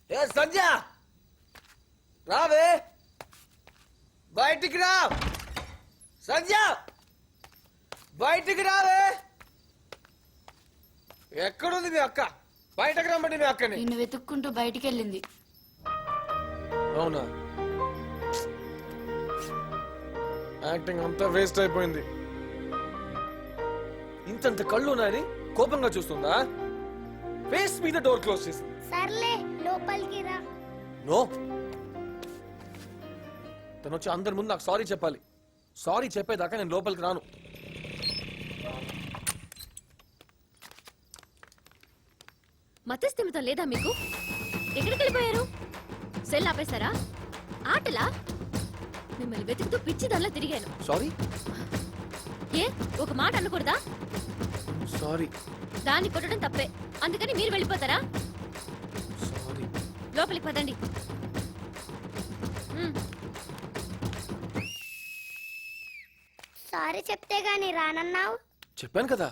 ఏ సంధ్య రావే, బయటికి రా. సంధ్య బయటికి రావే. ఎక్కడుంది మీ అక్క? బయటకు రమ్మండి మీ అక్కని. నిన్ను వెతుక్కుంటూ బయటికి వెళ్ళింది. అవునా? యాక్టింగ్ అంతా వేస్ట్ అయిపోయింది. ఇంతంత కళ్ళు ఉన్నాయని కోపంగా చూస్తుందా? ఫేస్ మీద డోర్ క్లోజ్ చేసింది. సర్లే లోపలికి రా. నో, తను వచ్చి అందరి ముందు నాకు సారీ చెప్పాలి. సారీ చెప్పేదాకా నేను లోపలికి రాను. మతస్థిమితం లేదా మీకు? ఎక్కడికి వెళ్ళిపోయారు? సెల్ ఆపేశారా? ఆటలా? మిమ్మల్ని వెతుకుతూ పిచ్చిదల్లా తిరిగాను. సారీ. ఏ ఒక మాట అనకూడదా? సారీ. దాన్ని కొట్టడం తప్పే, అందుకని మీరు వెళ్ళిపోతారా? సారీ. లోపలికి పదండి. సారీ చెప్తే గాని రానన్నావు. చెప్పాను కదా.